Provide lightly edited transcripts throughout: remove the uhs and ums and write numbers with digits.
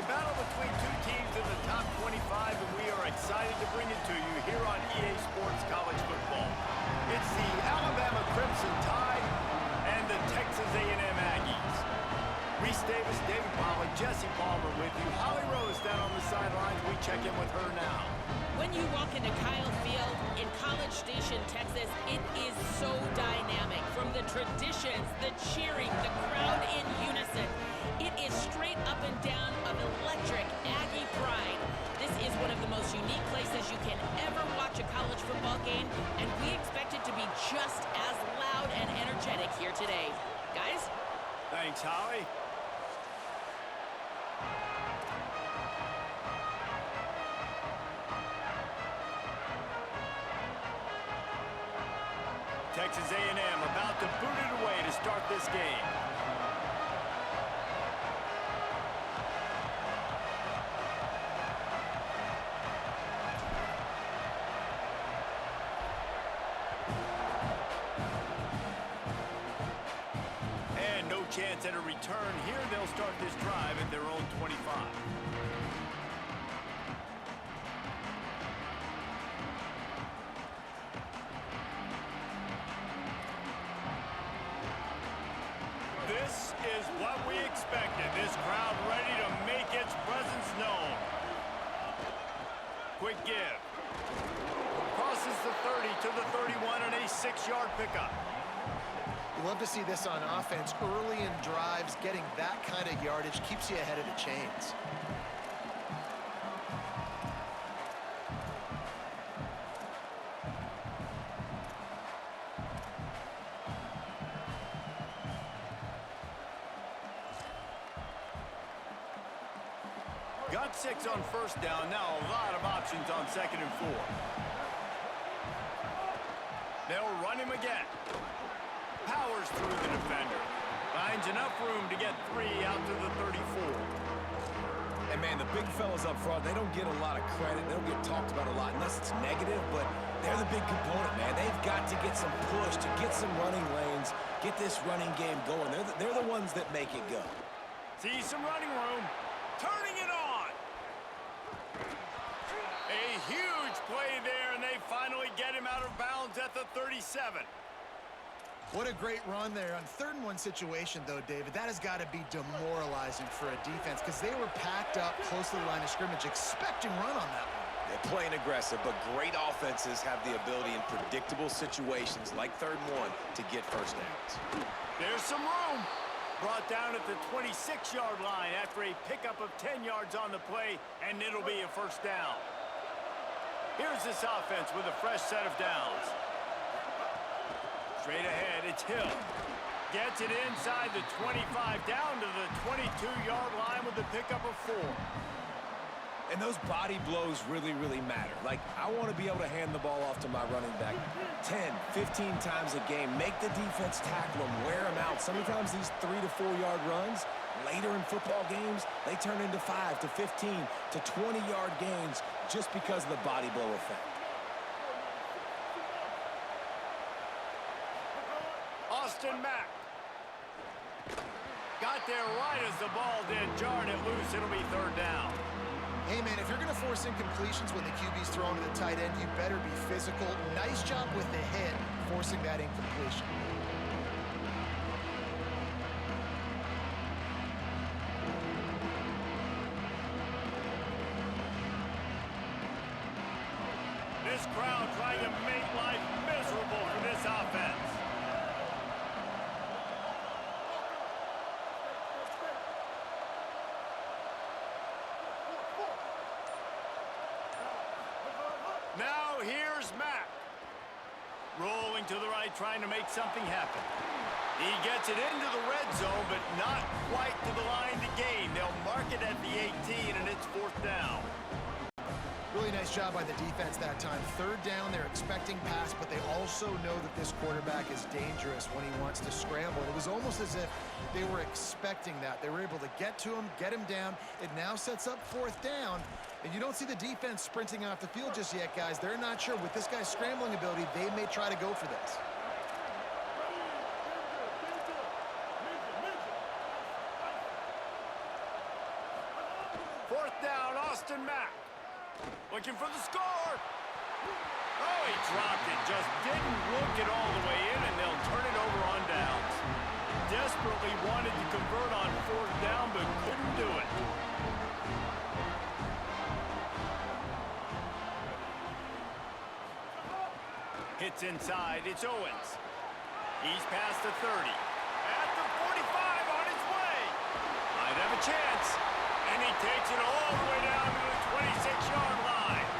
battle between two teams in the top 25, and we are excited to bring it to you here on EA Sports College Football. It's the Alabama Crimson Tide and the Texas A&M Aggies. Reese Davis, David Pollack, Jesse Palmer with you. Holly Rose down on the sidelines. We check in with her now. When you walk into Kyle Field in College Station, Texas, it is so dynamic. From the traditions, the cheering, the crowd in unison. It is straight up and down of electric Aggie pride. This is one of the most unique places you can ever watch a college football game, and we expect it to be just as loud and energetic here today. Guys? Thanks, Holly. Texas A&M about to boot it away to start this game. And no chance at a return here. They'll start this drive at their own 25. This is what we expected. This crowd ready to make its presence known. Quick give. Crosses the 30 to the 31 and a 6-yard pickup. You love to see this on offense. Early in drives, getting that kind of yardage keeps you ahead of the chains. Got 6 on first down. Now a lot of options on 2nd and 4. They'll run him again. Powers through the defender. Finds enough room to get 3 out to the 34. And, man, the big fellas up front, they don't get a lot of credit. They don't get talked about a lot unless it's negative, but they're the big component, man. They've got to get some push, to get some running lanes, get this running game going. They're the ones that make it go. See some running room. Turning it on. A huge play there, and they finally get him out of bounds at the 37. What a great run there. On 3rd and 1 situation, though, David, that has got to be demoralizing for a defense because they were packed up close to the line of scrimmage, expecting run on that one. They're playing aggressive, but great offenses have the ability in predictable situations like 3rd and 1 to get first downs. There's some room. Brought down at the 26-yard line after a pickup of 10 yards on the play, and it'll be a first down. Here's this offense with a fresh set of downs. Straight ahead, it's Hill. Gets it inside the 25, down to the 22-yard line with a pickup of 4. And those body blows really, really matter. Like, I want to be able to hand the ball off to my running back 10, 15 times a game. Make the defense tackle them, wear them out. Sometimes these 3 to 4 yard runs, later in football games, they turn into 5 to 15 to 20-yard gains just because of the body blow effect. Austin Mack. Got there right as the ball did. Jarred it loose. It'll be 3rd down. Hey, man, if you're going to force incompletions when the QB's throwing to the tight end, you better be physical. Nice job with the hit, forcing that incompletion. This crowd trying to make life miserable for this offense. Now here's Mack. Rolling to the right, trying to make something happen. He gets it into the red zone, but not quite to the line to gain. They'll mark it at the 18, and it's 4th down. Really nice job by the defense that time. 3rd down, they're expecting pass, but they also know that this quarterback is dangerous when he wants to scramble. It was almost as if they were expecting that. They were able to get to him, get him down. It now sets up 4th down, and you don't see the defense sprinting off the field just yet, guys. They're not sure. With this guy's scrambling ability, they may try to go for this. Looking for the score. Oh, he dropped it. Just didn't look it all the way in, and they'll turn it over on downs. Desperately wanted to convert on 4th down, but couldn't do it. Hits inside. It's Owens. He's past the 30. At the 45 on his way. Might have a chance. And he takes it all the way down to the 26-yard line.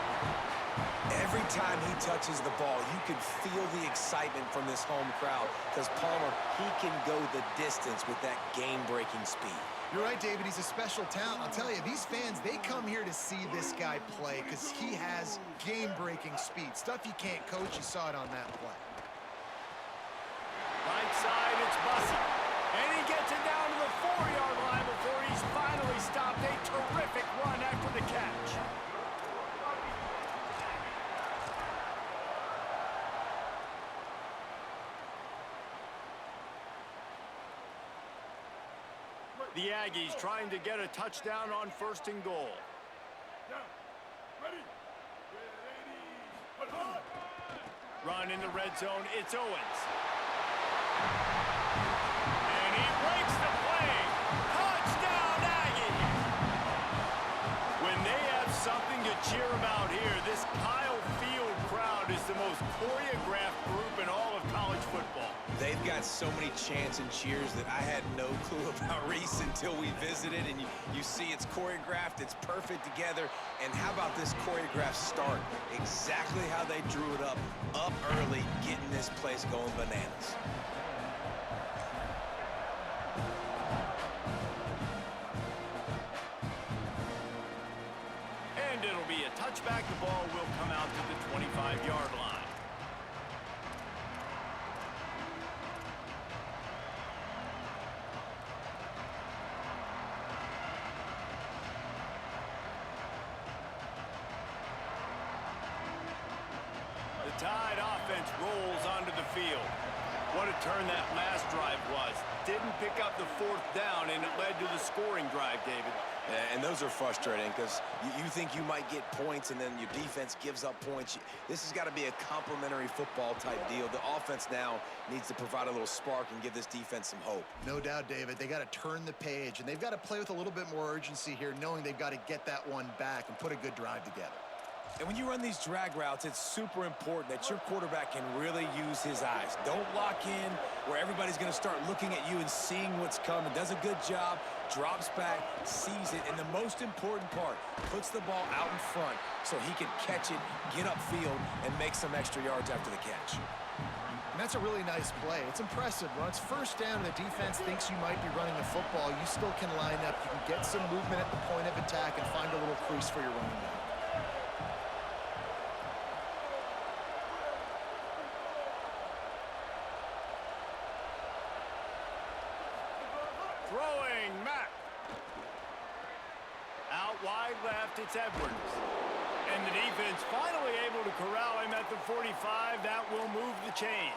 Every time he touches the ball, you can feel the excitement from this home crowd because Palmer, he can go the distance with that game-breaking speed. You're right, David. He's a special talent. I'll tell you, these fans, they come here to see this guy play because he has game-breaking speed. Stuff you can't coach. You saw it on that play. Right side, it's Bussey. And he gets it down to the 4-yard line before he's finally stopped. A terrific run after the catch. The Aggies trying to get a touchdown on 1st and goal. Run in the red zone, it's Owens. And he breaks the play. Touchdown, Aggies! When they have something to cheer about here, this Kyle Field crowd is the most choreographed group in all of college football. They've got so many chants and cheers that I had no clue about Reese until we visited, and you see it's choreographed, it's perfect together. And how about this choreographed start? Exactly how they drew it up early, getting this place going bananas. And it'll be a touchback. The ball will come out to the 25-yard line. Tide offense rolls onto the field. What a turn that last drive was. Didn't pick up the 4th down, and it led to the scoring drive, David. And those are frustrating because you think you might get points and then your defense gives up points. This has got to be a complementary football type deal. The offense now needs to provide a little spark and give this defense some hope. No doubt, David. They got to turn the page, and they've got to play with a little bit more urgency here, knowing they've got to get that one back and put a good drive together. And when you run these drag routes, it's super important that your quarterback can really use his eyes. Don't lock in where everybody's going to start looking at you and seeing what's coming. Does a good job, drops back, sees it, and the most important part, puts the ball out in front so he can catch it, get upfield, and make some extra yards after the catch. And that's a really nice play. It's impressive. When it's 1st down and the defense thinks you might be running the football, you still can line up. You can get some movement at the point of attack and find a little crease for your running back. Throwing, Mack. Out wide left, it's Edwards. And the defense finally able to corral him at the 45. That will move the chains.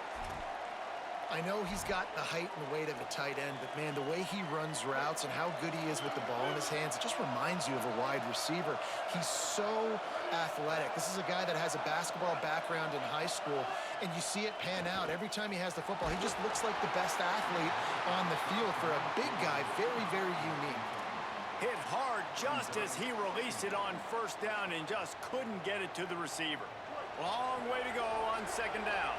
I know he's got the height and the weight of a tight end, but, man, the way he runs routes and how good he is with the ball in his hands, it just reminds you of a wide receiver. He's so athletic. This is a guy that has a basketball background in high school, and you see it pan out. Every time he has the football, he just looks like the best athlete on the field for a big guy. Very, very unique. Hit hard just as he released it on 1st down and just couldn't get it to the receiver. Long way to go on 2nd down.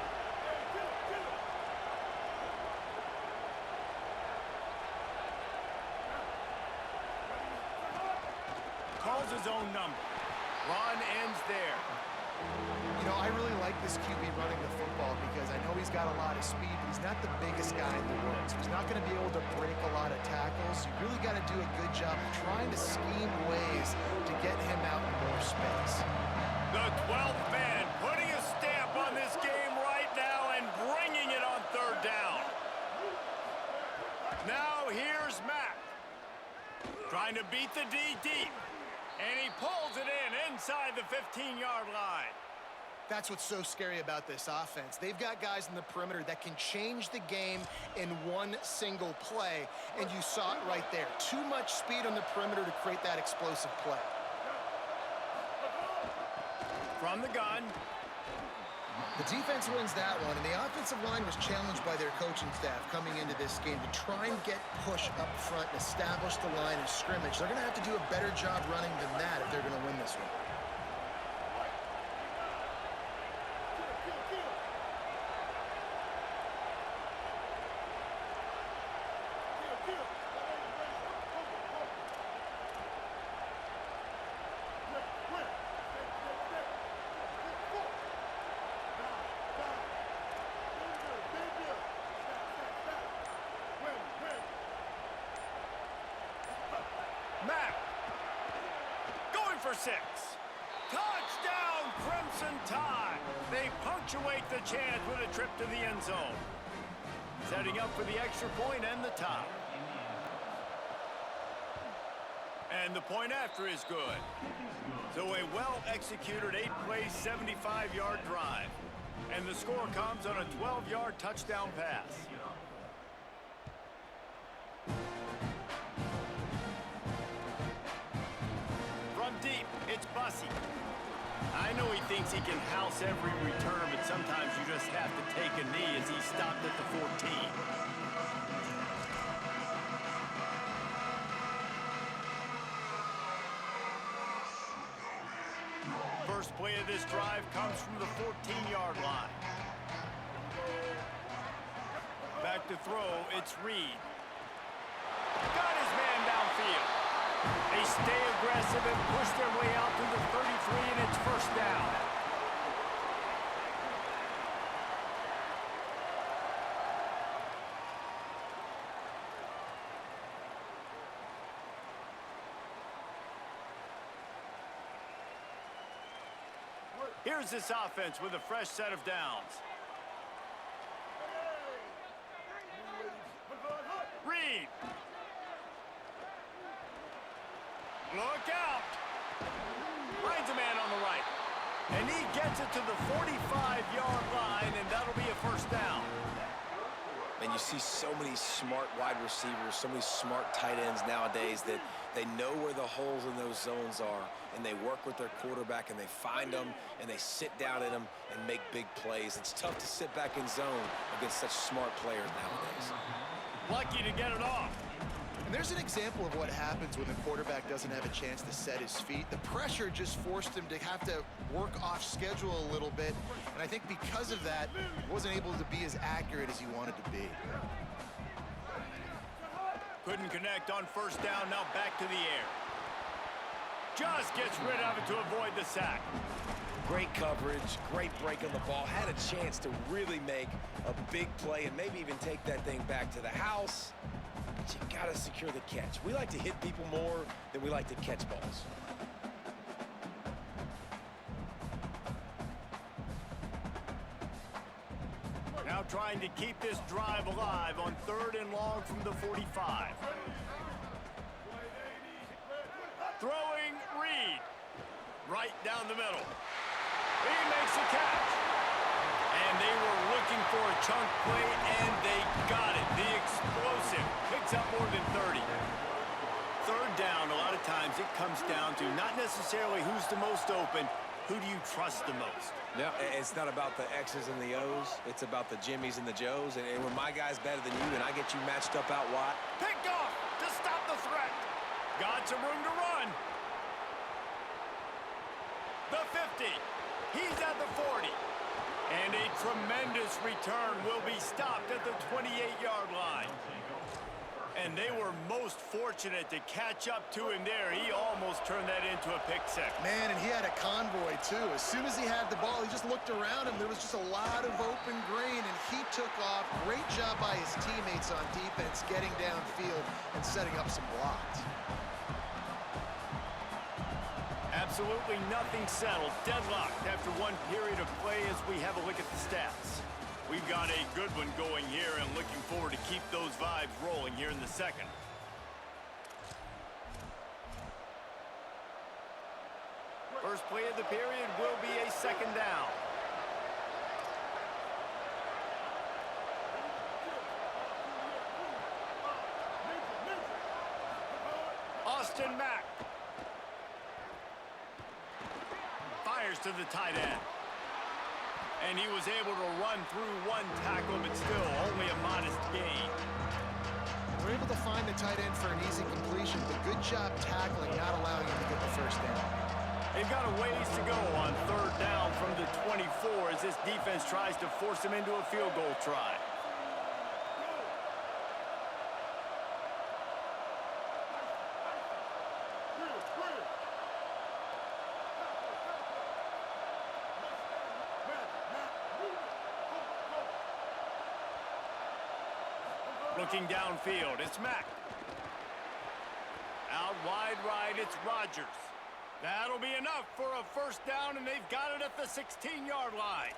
Calls his own number. Run ends there. You know, I really like this QB running the football because I know he's got a lot of speed, but he's not the biggest guy in the world. So he's not going to be able to break a lot of tackles. You really got to do a good job of trying to scheme ways to get him out in more space. The 12th man putting a stamp on this game right now and bringing it on 3rd down. Now here's Mack. Trying to beat the D deep. And he pulls it in inside the 15-yard line. That's what's so scary about this offense. They've got guys in the perimeter that can change the game in one single play, and you saw it right there. Too much speed on the perimeter to create that explosive play. From the gun. The defense wins that one, and the offensive line was challenged by their coaching staff coming into this game to try and get push up front and establish the line of scrimmage. They're going to have to do a better job running than that if they're going to win this one. Mack. Going for 6. Touchdown, Crimson Tide. They punctuate the chance with a trip to the end zone. Setting up for the extra point and the tie. And the point after is good. So a well-executed 8-play, 75-yard drive. And the score comes on a 12-yard touchdown pass. From deep, it's Bussy. I know he thinks he can house every return, but sometimes you just have to take a knee as he stopped at the 14. First play of this drive comes from the 14-yard line. Back to throw, it's Reed. Got his man downfield. They stay aggressive and push their way out to the 33, and it's first down. Here's this offense with a fresh set of downs. Reed. Look out. Finds a man on the right. And he gets it to the 45-yard line, and that'll be a first down. And you see so many smart wide receivers, so many smart tight ends nowadays that they know where the holes in those zones are, and they work with their quarterback, and they find them, and they sit down in them and make big plays. It's tough to sit back in zone against such smart players nowadays. Lucky to get it off. And there's an example of what happens when the quarterback doesn't have a chance to set his feet. The pressure just forced him to have to work off schedule a little bit. And I think because of that, he wasn't able to be as accurate as he wanted to be. Couldn't connect on first down, now back to the air. Just gets rid of it to avoid the sack. Great coverage, great break on the ball. Had a chance to really make a big play and maybe even take that thing back to the house. But you gotta secure the catch. We like to hit people more than we like to catch balls. Now trying to keep this drive alive on 3rd and long from the 45. Throwing Reed. Right down the middle. He makes a catch. And they were looking for a chunk play, and they got it. The explosive picks up more than 30. 3rd down, a lot of times it comes down to not necessarily who's the most open, who do you trust the most? Yeah, it's not about the X's and the O's. It's about the Jimmies and the Joes. And when my guy's better than you and I get you matched up out wide. Picked off to stop the threat. Got some room to run. The 50. He's at the 40. And a tremendous return will be stopped at the 28-yard line. And they were most fortunate to catch up to him there. He almost turned that into a pick six. Man, and he had a convoy, too. As soon as he had the ball, he just looked around him. There was just a lot of open green, and he took off. Great job by his teammates on defense, getting downfield and setting up some blocks. Absolutely nothing settled. Deadlocked after one period of play as we have a look at the stats. We've got a good one going here and looking forward to keep those vibes rolling here in the second. First play of the period will be a 2nd down. Austin Mack. Fires fires to the tight end. And he was able to run through one tackle, but still only a modest gain. We're able to find the tight end for an easy completion, but good job tackling, not allowing him to get the first down. They've got a ways to go on third down from the 24 as this defense tries to force him into a field goal try. Looking downfield, it's Mack. Out wide right, it's Rodgers. That'll be enough for a first down, and they've got it at the 16-yard line.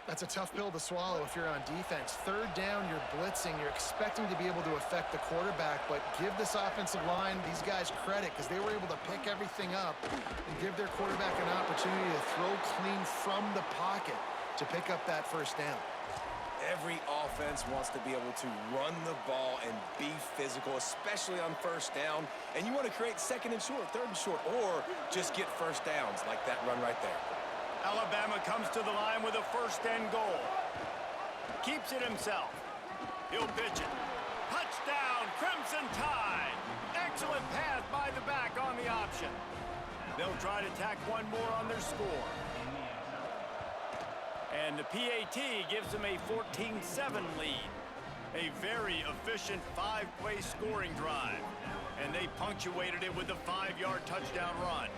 That's a tough pill to swallow if you're on defense. Third down, you're blitzing. You're expecting to be able to affect the quarterback, but give this offensive line, these guys, credit because they were able to pick everything up and give their quarterback an opportunity to throw clean from the pocket to pick up that first down. Every offense wants to be able to run the ball and be physical, especially on first down. And you want to create second and short, third and short, or just get first downs like that run right there. Alabama comes to the line with a first and goal. Keeps it himself. He'll pitch it. Touchdown, Crimson Tide. Excellent pass by the back on the option. They'll try to tack one more on their score. And the PAT gives them a 14-7 lead. A very efficient 5-play scoring drive. And they punctuated it with a 5-yard touchdown run.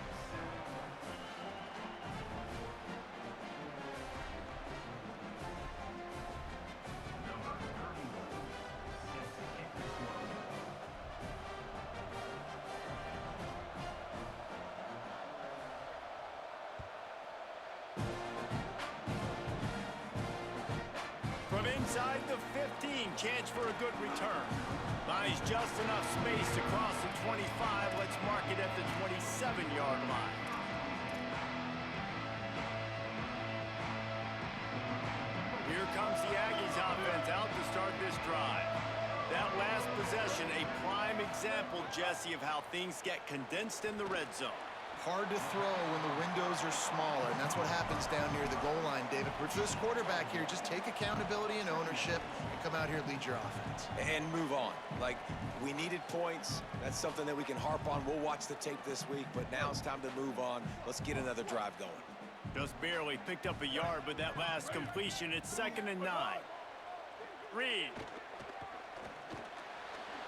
From inside the 15, chance for a good return. Buys just enough space to cross the 25. Let's mark it at the 27-yard line. Here comes the Aggies offense out to start this drive. That last possession, a prime example, Jesse, of how things get condensed in the red zone. Hard to throw when the windows are smaller, and that's what happens down near the goal line, David. For this quarterback here, just take accountability and ownership and come out here and lead your offense. And move on. Like, we needed points. That's something that we can harp on. We'll watch the tape this week, but now it's time to move on. Let's get another drive going. Just barely picked up a yard with that last completion. It's 2nd and 9. Reed.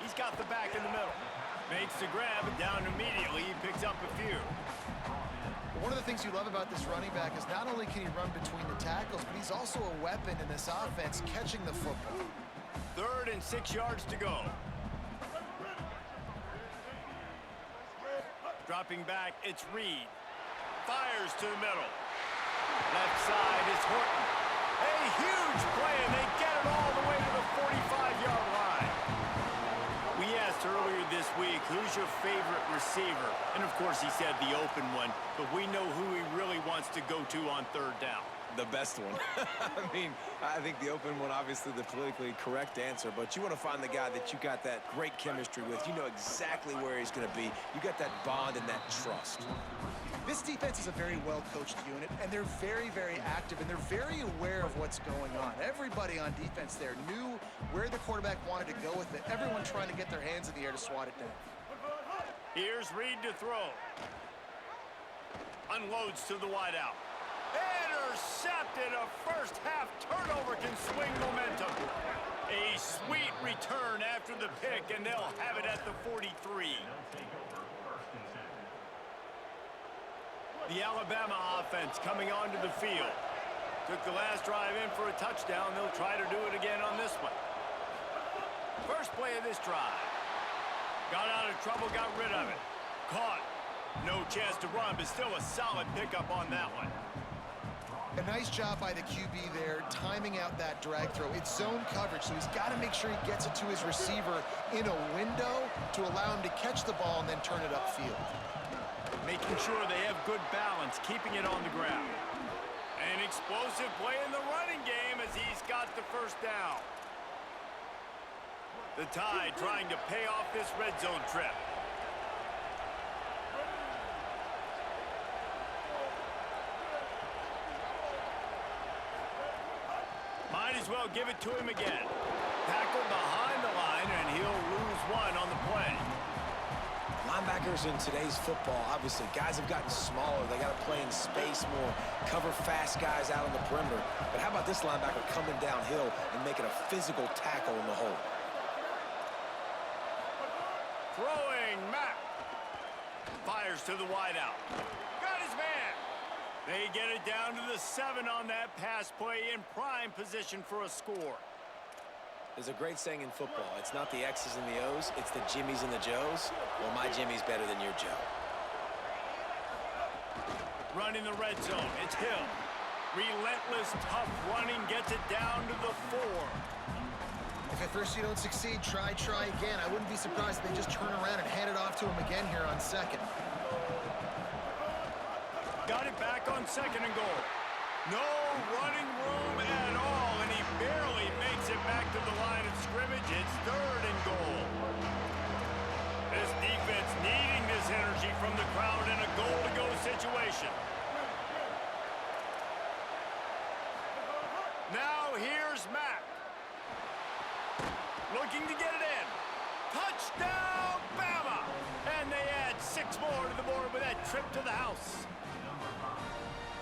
He's got the back in the middle. Makes the grab, and down immediately. He picks up a few. One of the things you love about this running back is not only can he run between the tackles, but he's also a weapon in this offense, catching the football. 3rd and 6 yards to go. Dropping back, it's Reed. Fires to the middle. Left side is Horton. A huge play, and they get it all the way to the 45-yard line. We asked earlier this week, who's your favorite receiver? And, of course, he said the open one, but we know who he really wants to go to on 3rd down. The best one. I mean, I think the open one, obviously the politically correct answer, but you want to find the guy that you got that great chemistry with. You know exactly where he's going to be. You got that bond and that trust. This defense is a very well-coached unit, and they're very, very active, and they're very aware of what's going on. Everybody on defense there knew where the quarterback wanted to go with it. Everyone trying to get their hands in the air to swat it down. Here's Reed to throw. Unloads to the wideout. Intercepted. A first-half turnover can swing momentum. A sweet return after the pick, and they'll have it at the 43. The Alabama offense coming onto the field. Took the last drive in for a touchdown. They'll try to do it again on this one. First play of this drive. Got out of trouble, got rid of it. Caught. No chance to run, but still a solid pickup on that one. A nice job by the QB there, timing out that drag throw. It's zone coverage, so he's got to make sure he gets it to his receiver in a window to allow him to catch the ball and then turn it upfield. Making sure they have good balance, keeping it on the ground. An explosive play in the running game as he's got the first down. The Tide trying to pay off this red zone trip. Might as well give it to him again. Tackled behind the line, and he'll lose one on the play. Linebackers in today's football, obviously, guys have gotten smaller. They got to play in space more, cover fast guys out on the perimeter. But how about this linebacker coming downhill and making a physical tackle in the hole? Throwing, Mack. Fires to the wideout. Got his man. They get it down to the 7 on that pass play, in prime position for a score. There's a great saying in football. It's not the X's and the O's, it's the Jimmies and the Joes. Well, my Jimmy's better than your Joe. Running the red zone, it's Hill. Relentless, tough running, gets it down to the 4. If at first you don't succeed, try again. I wouldn't be surprised if they just turn around and hand it off to him again here on 2nd. Got it back on 2nd and goal. No running room at all, and he barely makes it back to the line of scrimmage. It's 3rd and goal. This defense needing this energy from the crowd in a goal-to-go situation. Now here's Mack. Looking to get it in. Touchdown, Bama! And they add 6 more to the board with that trip to the house.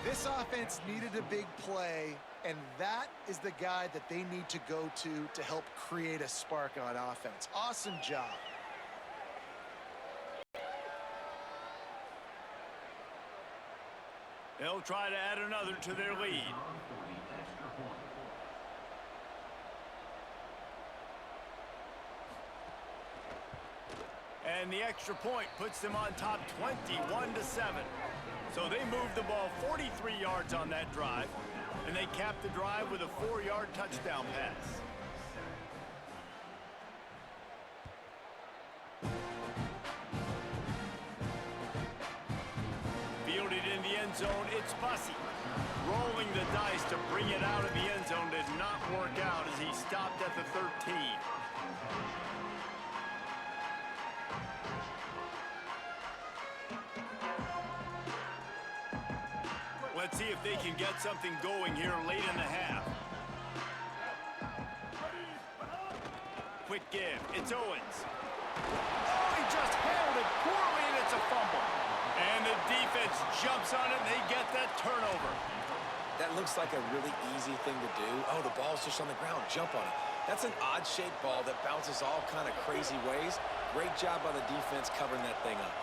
This offense needed a big play, and that is the guy that they need to go to help create a spark on offense. Awesome job. They'll try to add another to their lead. And the extra point puts them on top 21-7. So they moved the ball 43 yards on that drive, and they capped the drive with a 4-yard touchdown pass. Fielded in the end zone, it's Bussey. Rolling the dice to bring it out of the end zone did not work out as he stopped at the 13. Let's see if they can get something going here late in the half. Quick give. It's Owens. Oh, he just handled it poorly, and it's a fumble. And the defense jumps on it, and they get that turnover. That looks like a really easy thing to do. Oh, the ball's just on the ground. Jump on it. That's an odd-shaped ball that bounces all kind of crazy ways. Great job by the defense covering that thing up.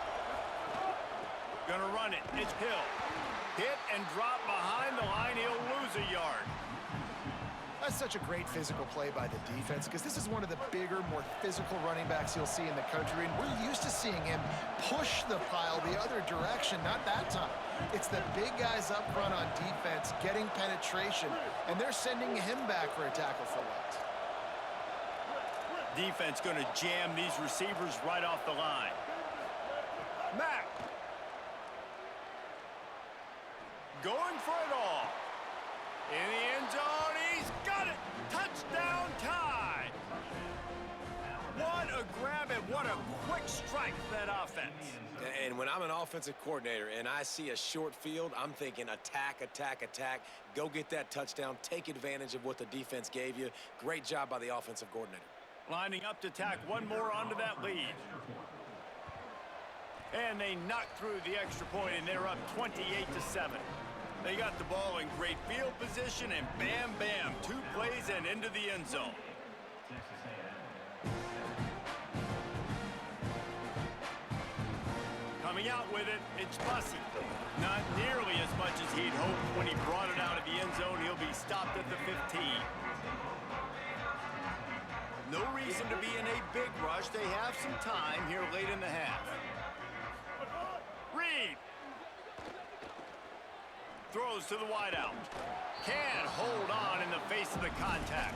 Gonna run it. It's Hill. Hit and drop behind the line. He'll lose a yard. That's such a great physical play by the defense, because this is one of the bigger, more physical running backs you'll see in the country, and we're used to seeing him push the pile the other direction. Not that time. It's the big guys up front on defense getting penetration, and they're sending him back for a tackle for loss. Defense going to jam these receivers right off the line. Mack. Going for it all. In the end zone, he's got it. Touchdown tie. What a grab and what a quick strike for that offense. And when I'm an offensive coordinator and I see a short field, I'm thinking attack, attack, attack. Go get that touchdown. Take advantage of what the defense gave you. Great job by the offensive coordinator. Lining up to tack one more onto that lead. And they knock through the extra point, and they're up 28-7. They got the ball in great field position, and bam, bam, 2 plays and into the end zone. Coming out with it, it's Bussey. Not nearly as much as he'd hoped when he brought it out of the end zone. He'll be stopped at the 15. No reason to be in a big rush. They have some time here late in the half. Reed. Throws to the wideout. Can't hold on in the face of the contact.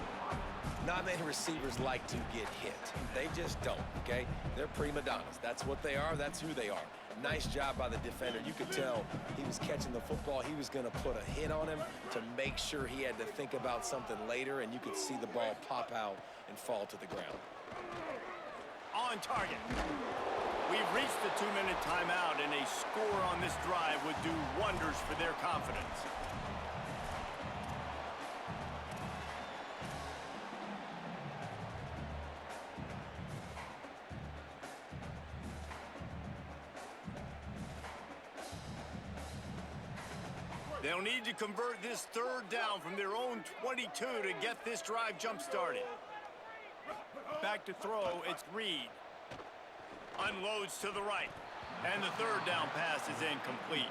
Not many receivers like to get hit. They just don't, okay? They're prima donnas. That's what they are. That's who they are. Nice job by the defender. You could tell he was catching the football. He was going to put a hit on him to make sure he had to think about something later, and you could see the ball pop out and fall to the ground. On target. We've reached the 2-minute timeout, and a score on this drive would do wonders for their confidence. They'll need to convert this third down from their own 22 to get this drive jump-started. Back to throw, it's Reed. Unloads to the right. And the third down pass is incomplete.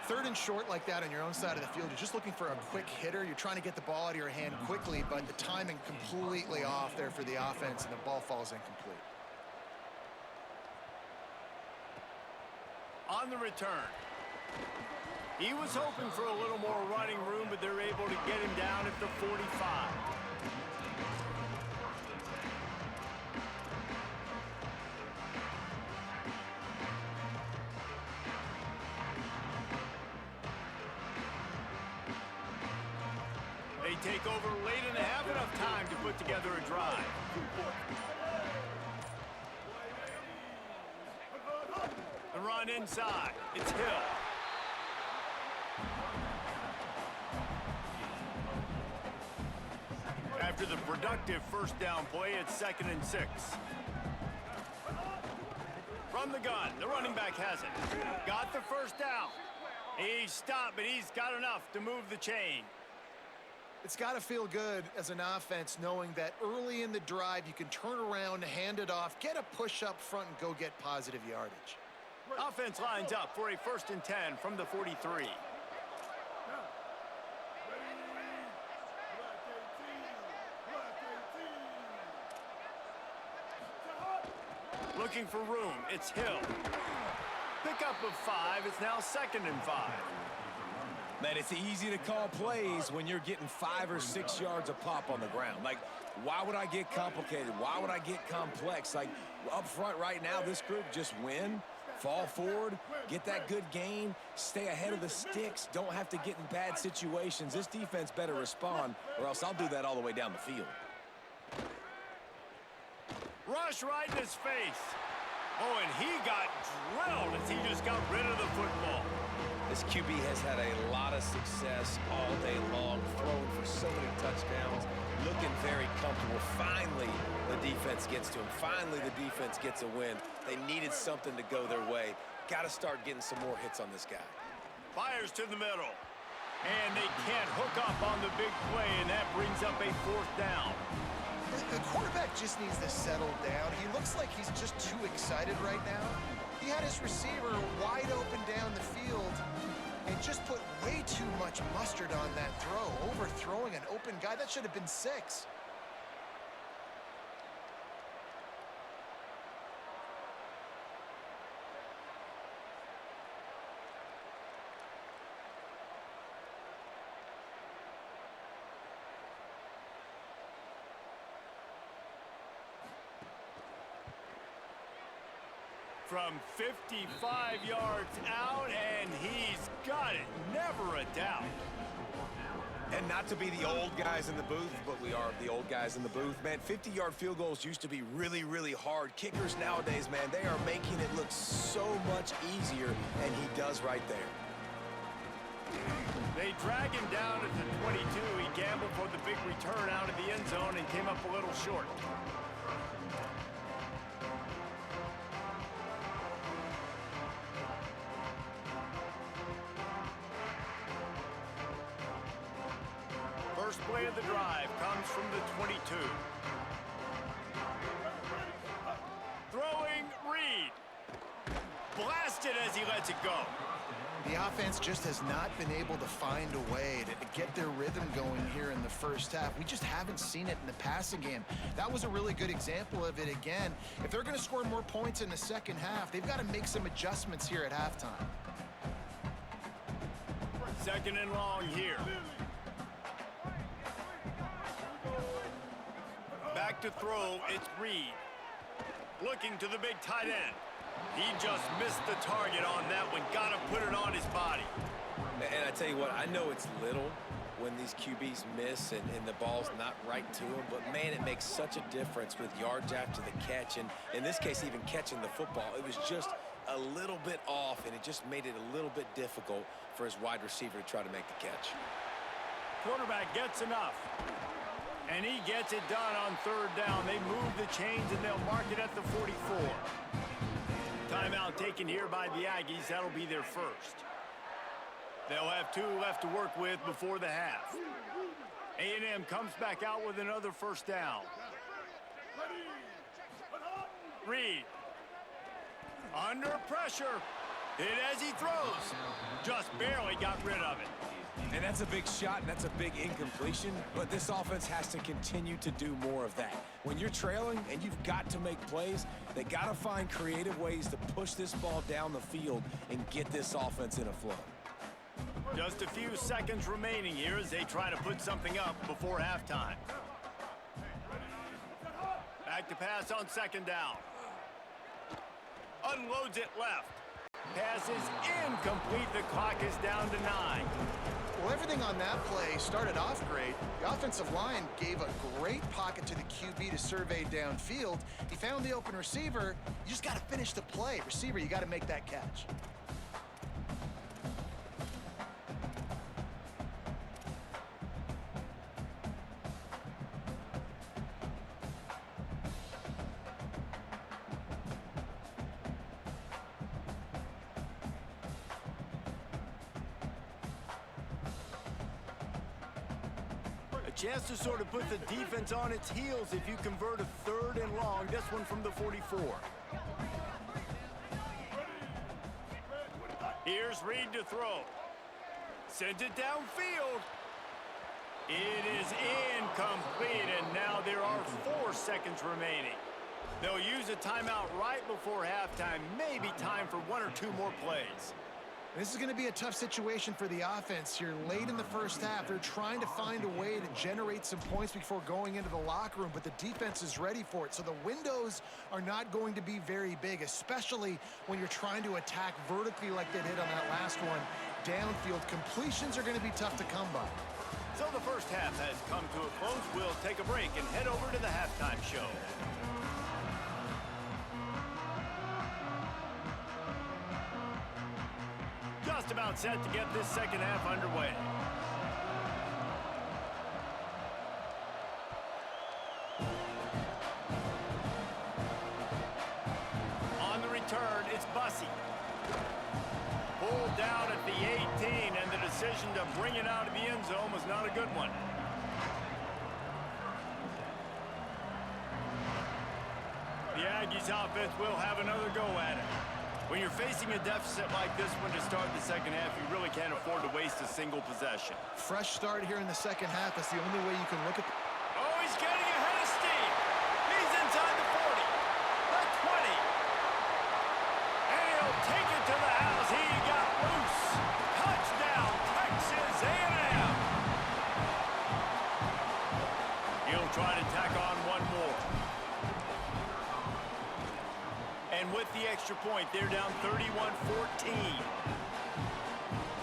Third and short like that on your own side of the field, you're just looking for a quick hitter. You're trying to get the ball out of your hand quickly, but the timing completely off there for the offense, and the ball falls incomplete. On the return. He was hoping for a little more running room, but they're able to get him down at the 45. They take over late and have enough time to put together a drive. The run inside. It's Hill. After the productive first down play, it's 2nd and 6. From the gun, the running back has it. Got the first down. He's stopped, but he's got enough to move the chain. It's got to feel good as an offense knowing that early in the drive you can turn around, hand it off, get a push up front, and go get positive yardage. Offense lines up for a 1st and 10 from the 43. Looking for room, it's Hill. Pickup of 5, it's now 2nd and 5. Man, it's easy to call plays when you're getting 5 or 6 yards a pop on the ground. Like, why would I get complicated? Why would I get complex? Like, up front right now, this group just win, fall forward, get that good gain, stay ahead of the sticks, don't have to get in bad situations. This defense better respond, or else I'll do that all the way down the field. Rush right in his face. Oh, and he got drilled as he just got rid of the football. This QB has had a lot of success all day long, throwing for so many touchdowns, looking very comfortable. Finally, the defense gets to him. Finally, the defense gets a win. They needed something to go their way. Got to start getting some more hits on this guy. Fires to the middle. And they can't hook up on the big play, and that brings up a 4th down. The quarterback just needs to settle down. He looks like he's just too excited right now. He had his receiver wide open down the field and just put way too much mustard on that throw, overthrowing an open guy. That should have been 6. From 55 yards out, and he's got it. Never a doubt. And not to be the old guys in the booth, but we are the old guys in the booth. Man, 50-yard field goals used to be really, really hard. Kickers nowadays, man, they are making it look so much easier, and he does right there. They drag him down at the 22. He gambled for the big return out of the end zone and came up a little short. First play of the drive comes from the 22. Throwing Reed. Blasted as he lets it go. The offense just has not been able to find a way to get their rhythm going here in the first half. We just haven't seen it in the passing game. That was a really good example of it again. If they're going to score more points in the second half, they've got to make some adjustments here at halftime. 2nd and long here. Back to throw, it's Reed. Looking to the big tight end. He just missed the target on that one. Got to put it on his body. And I tell you what, I know it's little when these QBs miss and the ball's not right to them, but man, it makes such a difference with yards after the catch. And in this case, even catching the football, it was just a little bit off, and it just made it a little bit difficult for his wide receiver to try to make the catch. Quarterback gets enough. And he gets it done on 3rd down. They move the chains, and they'll mark it at the 44. Timeout taken here by the Aggies. That'll be their first. They'll have 2 left to work with before the half. A&M comes back out with another first down. Reed. Under pressure. Hit as he throws. Just barely got rid of it. And that's a big shot, and that's a big incompletion, but this offense has to continue to do more of that. When you're trailing and you've got to make plays, they got to find creative ways to push this ball down the field and get this offense in a flow. Just a few seconds remaining here as they try to put something up before halftime. Back to pass on second down. Unloads it left. Pass is incomplete. The clock is down to 9. Well, everything on that play started off great. The offensive line gave a great pocket to the QB to survey downfield. He found the open receiver. You just got to finish the play. Receiver, you got to make that catch. Chance to sort of put the defense on its heels if you convert a 3rd and long. This one from the 44. Here's Reed to throw. Sends it downfield. It is incomplete, and now there are 4 seconds remaining. They'll use a timeout right before halftime. Maybe time for 1 or 2 more plays. This is going to be a tough situation for the offense here late in the first half. They're trying to find a way to generate some points before going into the locker room, but the defense is ready for it. So the windows are not going to be very big, especially when you're trying to attack vertically like they did on that last one. Downfield completions are going to be tough to come by. So the first half has come to a close. We'll take a break and head over to the halftime show. Just about set to get this second half underway. On the return, it's Bussey. Pulled down at the 18, and the decision to bring it out of the end zone was not a good one. The Aggies offense will have another go at it. When you're facing a deficit like this one to start the second half, you really can't afford to waste a single possession. Fresh start here in the second half. That's the only way you can look at. Oh, he's getting ahead of steam. He's inside the 40, the 20. And he'll take it to the house. He got loose. Touchdown, Texas A&M. He'll try to tack on one more. And with the extra point, they're down 31-14.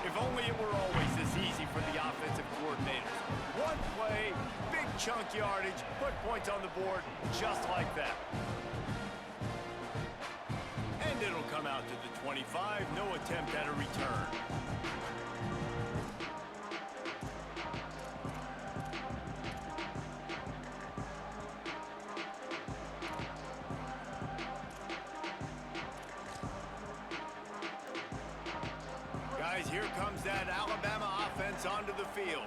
If only it were always this easy for the offensive coordinators. One play, big chunk yardage, put points on the board just like that. And it'll come out to the 25, no attempt at a return. Guys, here comes that Alabama offense onto the field.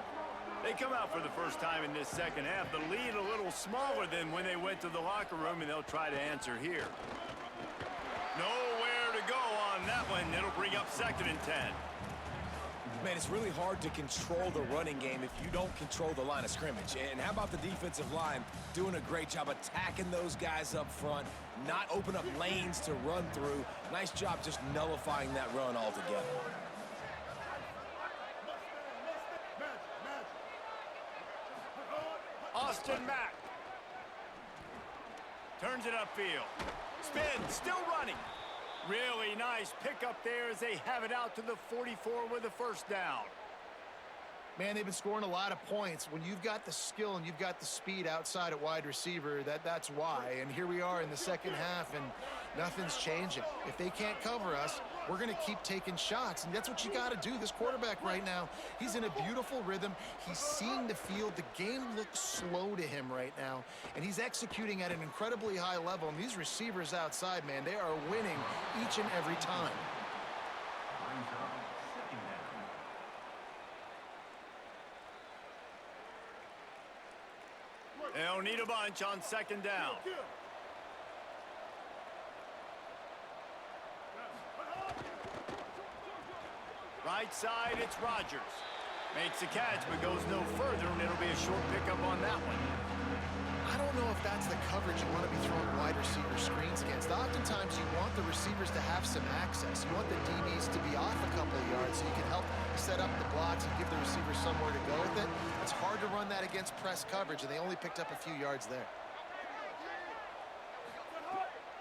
They come out for the first time in this second half. The lead a little smaller than when they went to the locker room, and they'll try to answer here. Nowhere to go on that one. It'll bring up 2nd and 10. Man, it's really hard to control the running game if you don't control the line of scrimmage. And how about the defensive line doing a great job attacking those guys up front, not open up lanes to run through. Nice job just nullifying that run altogether. Austin Mack turns it upfield. Spin, still running. Really nice pickup there as they have it out to the 44 with a first down. Man, they've been scoring a lot of points. When you've got the skill and you've got the speed outside at wide receiver, that's why. And here we are in the second half, and nothing's changing. If they can't cover us, we're going to keep taking shots, and that's what you got to do. This quarterback right now, he's in a beautiful rhythm. He's seeing the field. The game looks slow to him right now, and he's executing at an incredibly high level. And these receivers outside, man, they are winning each and every time. They'll need a bunch on second down. Right side, it's Rodgers. Makes the catch, but goes no further, and it'll be a short pickup on that one. I don't know if that's the coverage you want to be throwing wide receiver screens against. Oftentimes, you want the receivers to have some access. You want the DBs to be off a couple of yards so you can help set up the blocks and give the receiver somewhere to go with it. It's hard to run that against press coverage, and they only picked up a few yards there.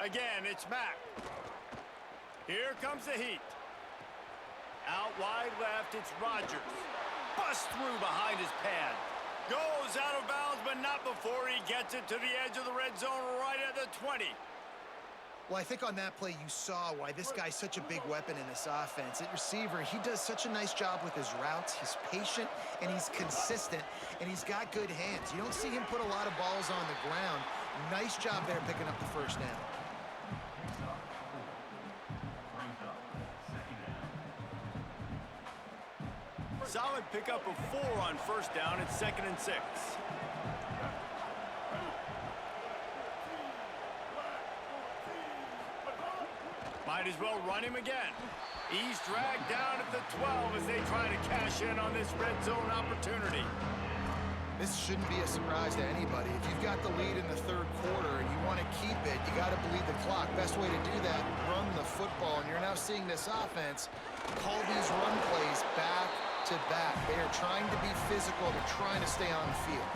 Again, it's Mack. Here comes the heat. Out wide left, it's Rodgers. Bust through behind his pad. Goes out of bounds, but not before he gets it to the edge of the red zone right at the 20. Well, I think on that play you saw why this guy's such a big weapon in this offense. At receiver, he does such a nice job with his routes. He's patient, and he's consistent, and he's got good hands. You don't see him put a lot of balls on the ground. Nice job there picking up the first down. Solid pickup of 4 on first down. It's 2nd and 6. Might as well run him again. He's dragged down at the 12 as they try to cash in on this red zone opportunity. This shouldn't be a surprise to anybody. If you've got the lead in the third quarter and you want to keep it, you got to bleed the clock. Best way to do that, run the football. And you're now seeing this offense call these run plays back to back. They are trying to be physical. They're trying to stay on the field.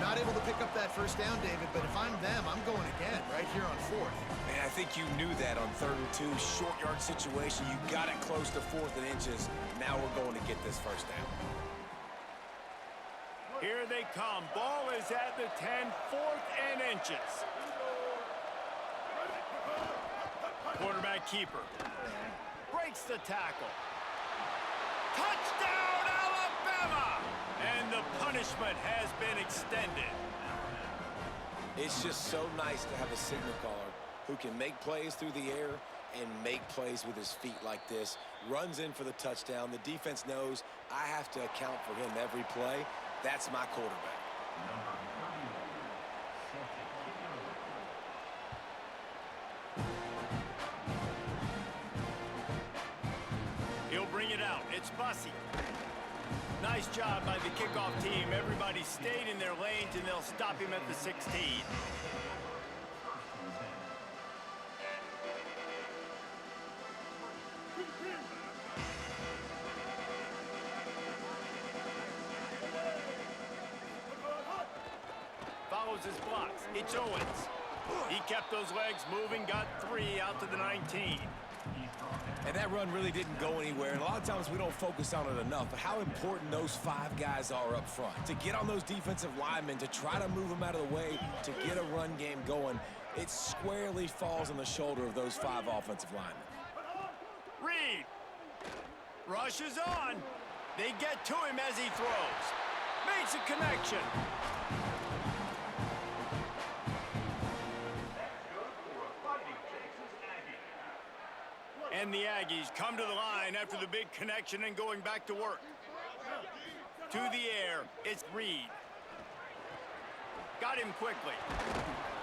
Not able to pick up that first down, David, but if I'm them, I'm going again right here on 4th. Man, I think you knew that on 3rd and 2. Short yard situation. You got it close to 4th and inches. Now we're going to get this first down. Here they come. Ball is at the 10, 4th and inches. Quarterback keeper. Breaks the tackle. Touchdown, Alabama! And the punishment has been extended. It's just so nice to have a signal caller who can make plays through the air and make plays with his feet like this. Runs in for the touchdown. The defense knows I have to account for him every play. That's my quarterback. He'll bring it out. It's Bussey. Nice job by the kickoff team. Everybody stayed in their lanes, and they'll stop him at the 16. Follows his blocks. It's Owens. He kept those legs moving, got 3 out to the 19. And that run really didn't go anywhere. And a lot of times we don't focus on it enough. But how important those 5 guys are up front. To get on those defensive linemen, to try to move them out of the way, to get a run game going, it squarely falls on the shoulder of those 5 offensive linemen. Reed. Rushes on. They get to him as he throws. Makes a connection. And the Aggies come to the line after the big connection and going back to work. To the air, it's Reed. Got him quickly.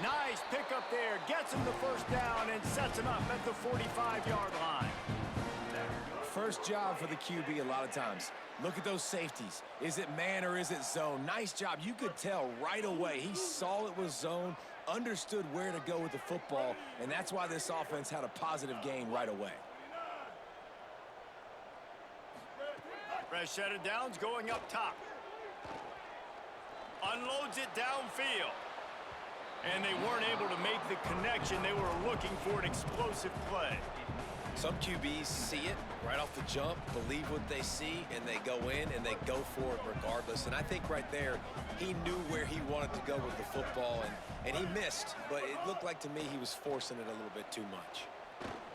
Nice pickup there. Gets him the first down and sets him up at the 45-yard line. First job for the QB a lot of times. Look at those safeties. Is it man or is it zone? Nice job. You could tell right away. He saw it was zone, understood where to go with the football, and that's why this offense had a positive gain right away. Fresh set of downs going up top. Unloads it downfield. And they weren't able to make the connection. They were looking for an explosive play. Some QBs see it right off the jump, believe what they see, and they go in and they go for it regardless. And I think right there, he knew where he wanted to go with the football, and he missed. But it looked like to me he was forcing it a little bit too much.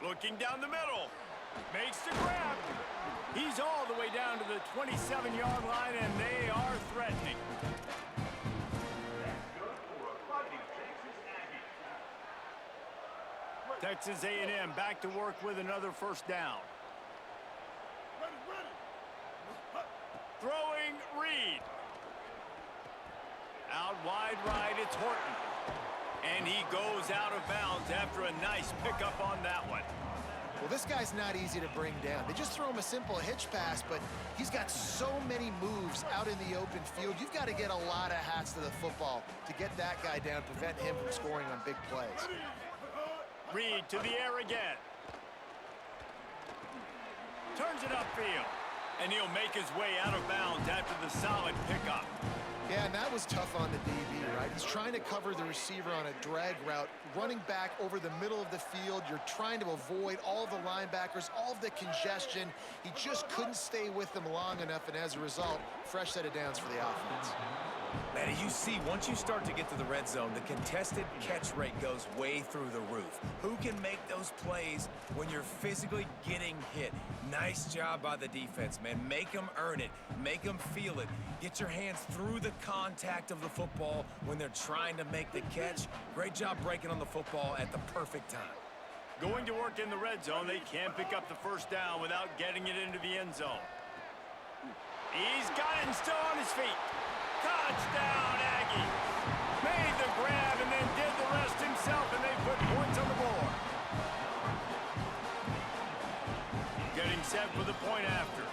Looking down the middle. Makes the grab. He's all the way down to the 27-yard line, and they are threatening. Texas A&M back to work with another first down. Throwing Reed. Out wide right, it's Horton. And he goes out of bounds after a nice pickup on that one. Well, this guy's not easy to bring down. They just throw him a simple hitch pass, but he's got so many moves out in the open field. You've got to get a lot of hats to the football to get that guy down, prevent him from scoring on big plays. Reed to the air again. Turns it upfield. And he'll make his way out of bounds after the solid pickup. Yeah, and that was tough on the DB, right? He's trying to cover the receiver on a drag route, running back over the middle of the field. You're trying to avoid all of the linebackers, all of the congestion. He just couldn't stay with them long enough, and as a result, fresh set of downs for the offense. Man, as you see, once you start to get to the red zone, the contested catch rate goes way through the roof. Who can make those plays when you're physically getting hit? Nice job by the defense, man. Make them earn it. Make them feel it. Get your hands through the contact of the football when they're trying to make the catch. Great job breaking on the football at the perfect time. Going to work in the red zone, they can't pick up the first down without getting it into the end zone. He's got it and still on his feet. Touchdown, Aggies. Made the grab and then did the rest himself, and they put points on the board. Getting set for the point after.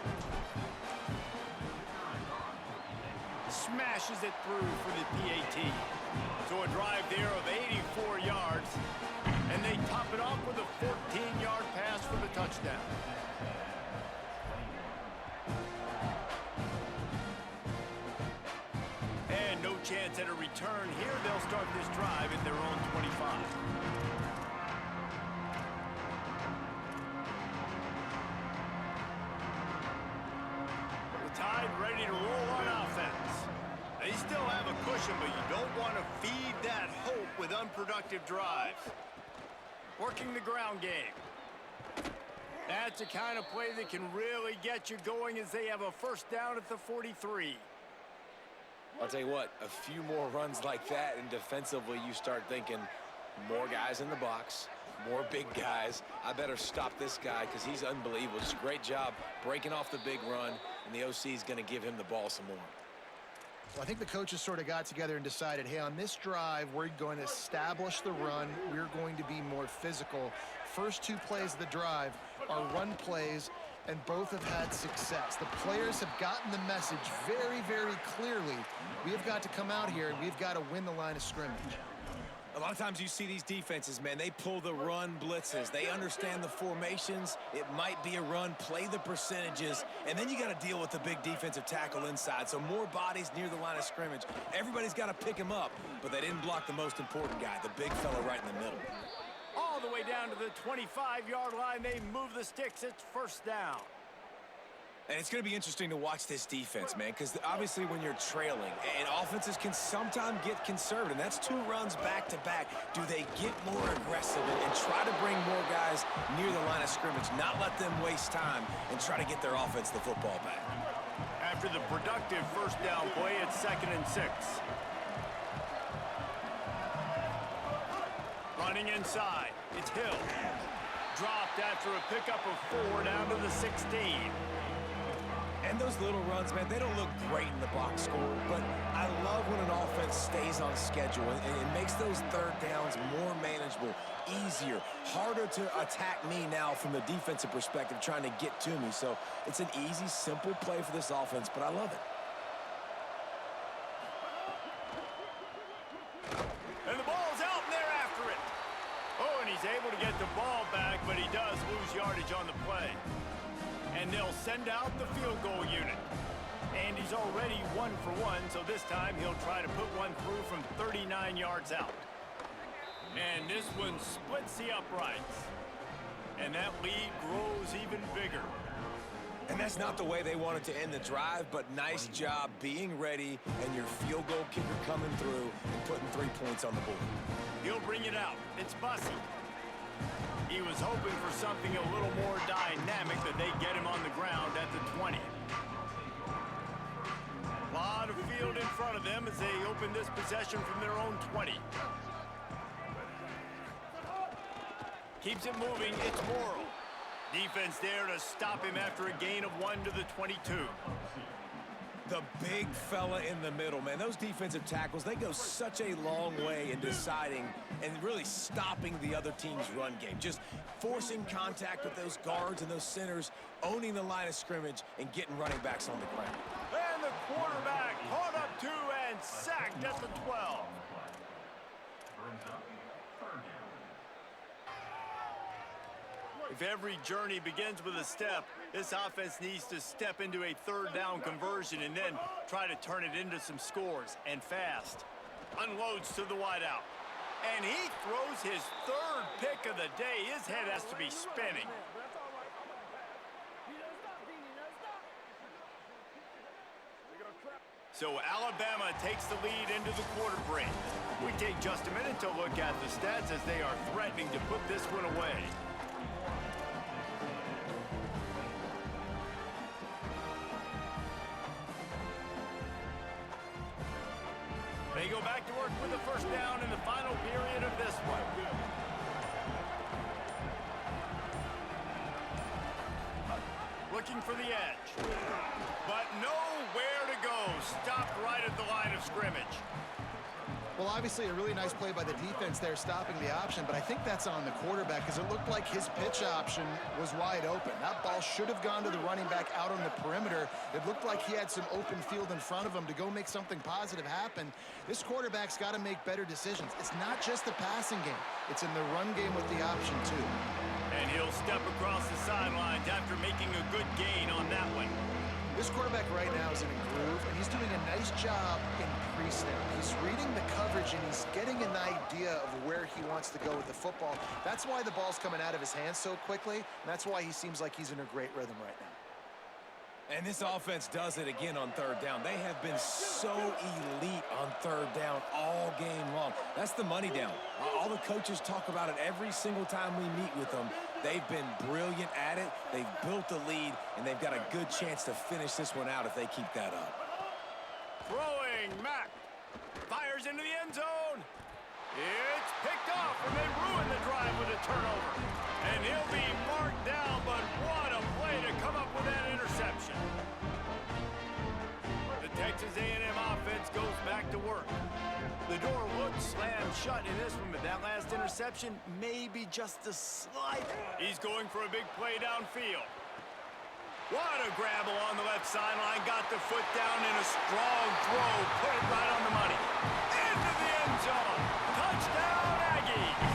Smashes it through for the PAT. So a drive there of 84 yards, and they top it off with a 14-yard pass for the touchdown. And no chance at a return here. They'll start this drive at their own 25. The Tide ready to roll on offense. They still have a cushion, but you don't want to feed that hope with unproductive drives. Working the ground game. That's the kind of play that can really get you going as they have a first down at the 43. I'll tell you what, a few more runs like that, and defensively you start thinking more guys in the box, more big guys. I better stop this guy because he's unbelievable. Just a great job breaking off the big run, and the OC is going to give him the ball some more. Well, I think the coaches sort of got together and decided, hey, on this drive, we're going to establish the run. We're going to be more physical. First two plays of the drive are run plays, and both have had success. The players have gotten the message very, very clearly. We have got to come out here, and we've got to win the line of scrimmage. A lot of times you see these defenses, man, they pull the run blitzes. They understand the formations. It might be a run, play the percentages, and then you got to deal with the big defensive tackle inside. So more bodies near the line of scrimmage. Everybody's got to pick him up, but they didn't block the most important guy, the big fella right in the middle. All the way down to the 25-yard line, they move the sticks. It's first down. And it's going to be interesting to watch this defense, man, because obviously when you're trailing, and offenses can sometimes get conservative, and that's two runs back-to-back. Do they get more aggressive and try to bring more guys near the line of scrimmage, not let them waste time, and try to get their offense the football back? After the productive first down play, it's 2nd and 6. Running inside, it's Hill. Dropped after a pickup of 4 down to the 16. And those little runs, man, they don't look great in the box score, but I love when an offense stays on schedule, and it makes those third downs more manageable, easier, harder to attack me now from the defensive perspective trying to get to me. So it's an easy, simple play for this offense, but I love it. And the ball's out, and they're after it. Oh, and he's able to get the ball back, but he does lose yardage on the play. And they'll send out the field goal unit. And he's already 1 for 1, so this time he'll try to put one through from 39 yards out. And this one splits the uprights. And that lead grows even bigger. And that's not the way they wanted to end the drive, but nice job being ready and your field goal kicker coming through and putting 3 points on the board. He'll bring it out. It's Bussey. He was hoping for something a little more dynamic, but they get him on the ground at the 20. A lot of field in front of them as they open this possession from their own 20. Keeps it moving. It's Morrill. Defense there to stop him after a gain of 1 to the 22. The big fella in the middle, man. Those defensive tackles, they go such a long way in deciding and really stopping the other team's run game. Just forcing contact with those guards and those centers, owning the line of scrimmage, and getting running backs on the ground. And the quarterback caught up to and sacked at the 12. If every journey begins with a step, this offense needs to step into a third down conversion and then try to turn it into some scores, and fast. Unloads to the wideout. And he throws his third pick of the day. His head has to be spinning. So Alabama takes the lead into the quarter break. We take just a minute to look at the stats as they are threatening to put this one away. They go back to work with the first down in the final period of this one. Looking for the edge. But nowhere to go. Stopped right at the line of scrimmage. Well, obviously a really nice play by the defense there stopping the option, but I think that's on the quarterback because it looked like his pitch option was wide open. That ball should have gone to the running back out on the perimeter. It looked like he had some open field in front of him to go make something positive happen. This quarterback's got to make better decisions. It's not just the passing game. It's in the run game with the option, too. And he'll step across the sidelines after making a good gain on that one. This quarterback right now is in a groove, and he's doing a nice job in pre-snap. He's reading the coverage, and he's getting an idea of where he wants to go with the football. That's why the ball's coming out of his hands so quickly, and that's why he seems like he's in a great rhythm right now. And this offense does it again on third down. They have been so elite on third down all game long. That's the money down. All the coaches talk about it every single time we meet with them. They've been brilliant at it. They've built the lead, and they've got a good chance to finish this one out if they keep that up. Throwing, Mack. Fires into the end zone. It's picked off, and they ruin the drive with a turnover. And he'll be marked down, but what a play to come up with that interception. The Texas A&M offense goes back to work. The door looks slammed shut in this one, but that last interception may be just a slight. He's going for a big play downfield. What a grab along the left sideline. Got the foot down in a strong throw. Put it right on the money. Into the end zone. Touchdown, Aggies.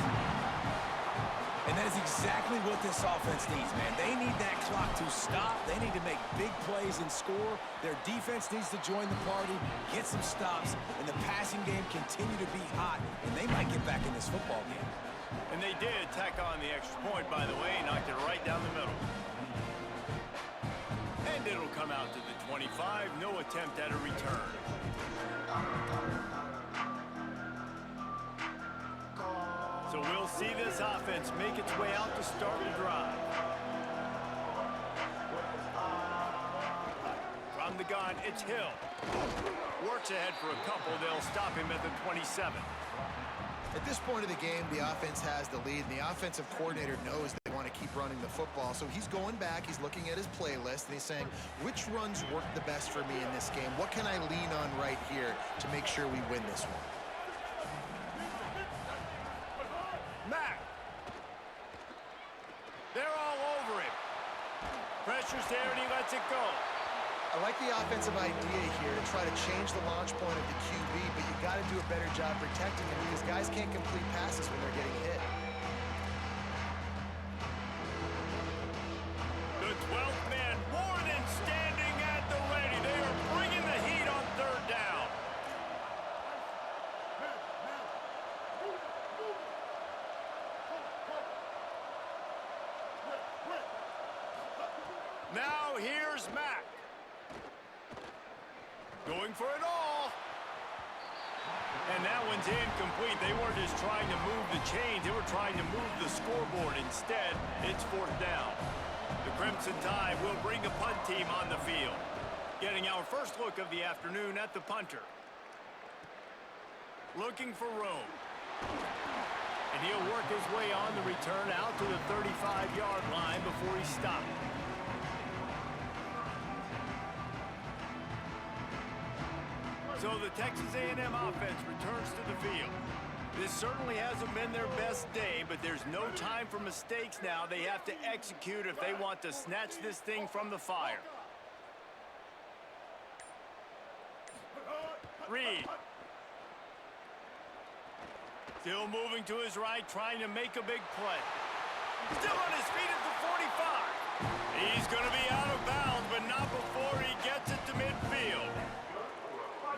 And that is exactly what this offense needs, man. They need that clock to stop. They need to make big plays and score. Their defense needs to join the party, get some stops, and the passing game continue to be hot, and they might get back in this football game. And they did tack on the extra point, by the way, knocked it right down the middle. And it'll come out to the 25. No attempt at a return. So we'll see this offense make its way out to start the drive. From the gun, it's Hill. Works ahead for a couple. They'll stop him at the 27. At this point of the game, the offense has the lead, and the offensive coordinator knows they want to keep running the football. So he's going back, he's looking at his playlist, and he's saying, which runs work the best for me in this game? What can I lean on right here to make sure we win this one? Mack. They're all over him. Pressure's there, and he lets it go. I like the offensive idea here to try to change the launch point of the QB, but you got to do a better job protecting him because guys can't complete passes when they're getting hit. The 12th man more than standing at the ready. They are bringing the heat on third down. Now here's Mack. Going for it all. And that one's incomplete. They weren't just trying to move the chains. They were trying to move the scoreboard. Instead, it's fourth down. The Crimson Tide will bring the punt team on the field. Getting our first look of the afternoon at the punter. Looking for room. And he'll work his way on the return out to the 35-yard line before he stopped. So the Texas A&M offense returns to the field. This certainly hasn't been their best day, but there's no time for mistakes now. They have to execute if they want to snatch this thing from the fire. Reed. Still moving to his right, trying to make a big play. Still on his feet at the 45. He's going to be out of bounds, but not before he gets it to midfield.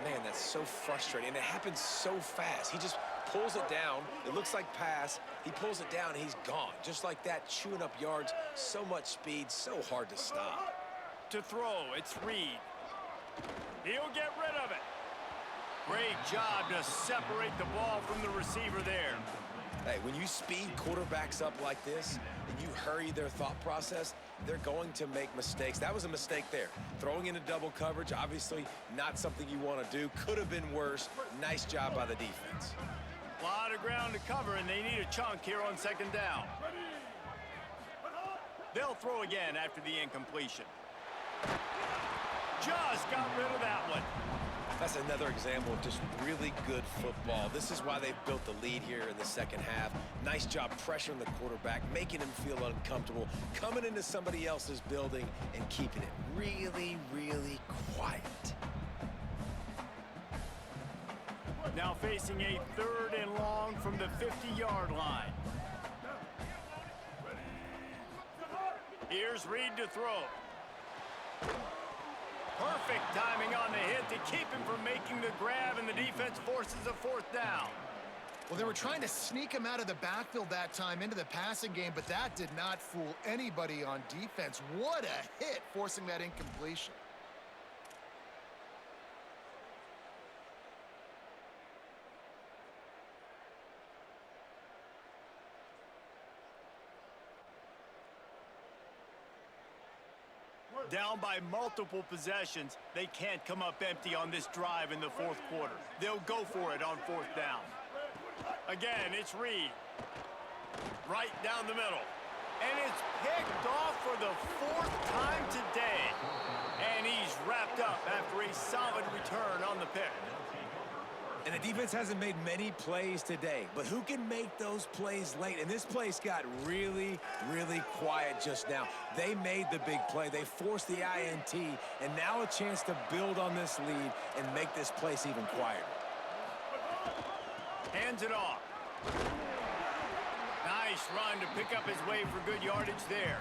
Man, that's so frustrating, and it happens so fast. He just pulls it down. It looks like pass. He pulls it down, and he's gone. Just like that, chewing up yards. So much speed, so hard to stop. To throw, it's Reed. He'll get rid of it. Great job to separate the ball from the receiver there. Hey, when you speed quarterbacks up like this and you hurry their thought process, they're going to make mistakes. That was a mistake there. Throwing into double coverage, obviously not something you want to do. Could have been worse. Nice job by the defense. A lot of ground to cover, and they need a chunk here on second down. They'll throw again after the incompletion. Just got rid of that one. That's another example of just really good football. This is why they've built the lead here in the second half. Nice job pressuring the quarterback, making him feel uncomfortable, coming into somebody else's building and keeping it really, really quiet. Now facing a 3rd and long from the 50-yard line. Here's Reed to throw. Perfect timing on the hit to keep him from making the grab, and the defense forces a 4th down. Well, they were trying to sneak him out of the backfield that time into the passing game, but that did not fool anybody on defense. What a hit, forcing that incompletion. Down by multiple possessions, they can't come up empty on this drive in the 4th quarter. They'll go for it on 4th down. Again, it's Reed. Right down the middle. And it's picked off for the 4th time today. And he's wrapped up after a solid return on the pick. And the defense hasn't made many plays today, but who can make those plays late? And this place got really, really quiet just now. They made the big play. They forced the INT, and now a chance to build on this lead and make this place even quieter. Hands it off. Nice run to pick up his way for good yardage there.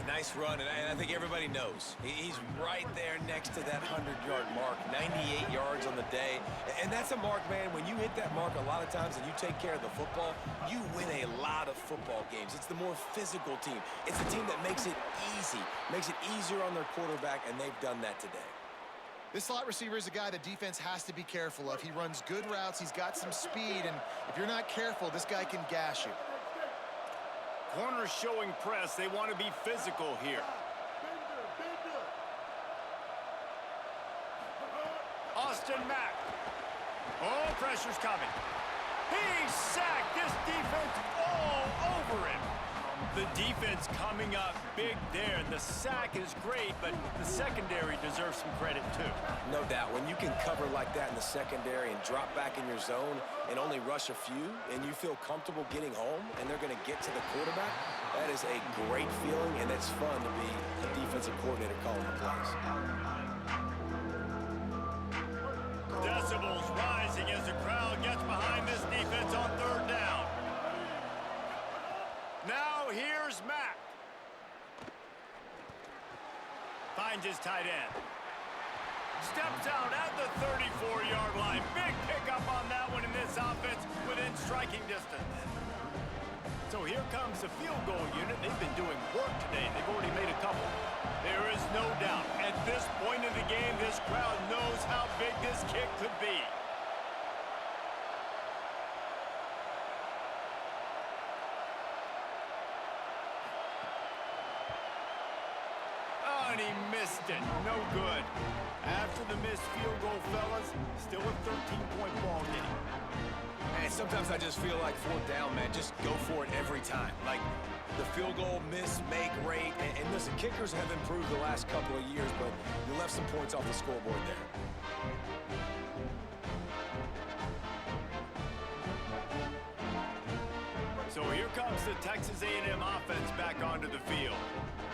Nice run, and I think everybody knows. He's right there next to that 100-yard mark, 98 yards on the day. And that's a mark, man. When you hit that mark a lot of times and you take care of the football, you win a lot of football games. It's the more physical team. It's a team that makes it easy, makes it easier on their quarterback, and they've done that today. This slot receiver is a guy the defense has to be careful of. He runs good routes, he's got some speed, and if you're not careful, this guy can gash you. Corners showing press. They want to be physical here. Austin Mack. Oh, pressure's coming. He's sacked. This defense all over him. The defense coming up big there. The sack is great, but the secondary deserves some credit too. No doubt. When you can cover like that in the secondary and drop back in your zone and only rush a few, and you feel comfortable getting home, and they're going to get to the quarterback, that is a great feeling, and it's fun to be a defensive coordinator calling the plays. Decibels rising as the crowd gets behind this defense on 3rd down. Now here's Mack. Finds his tight end. Steps out at the 34-yard line. Big pickup on that one in this offense within striking distance. So here comes the field goal unit. They've been doing work today. They've already made a couple. There is no doubt. At this point in the game, this crowd knows how big this kick could be. And he missed it. No good. After the missed field goal, fellas, still a 13-point ball game. And sometimes I just feel like 4th down, man, just go for it every time. Like the field goal miss-make rate. And listen, kickers have improved the last couple of years, but you left some points off the scoreboard there. comes the Texas A&M offense back onto the field.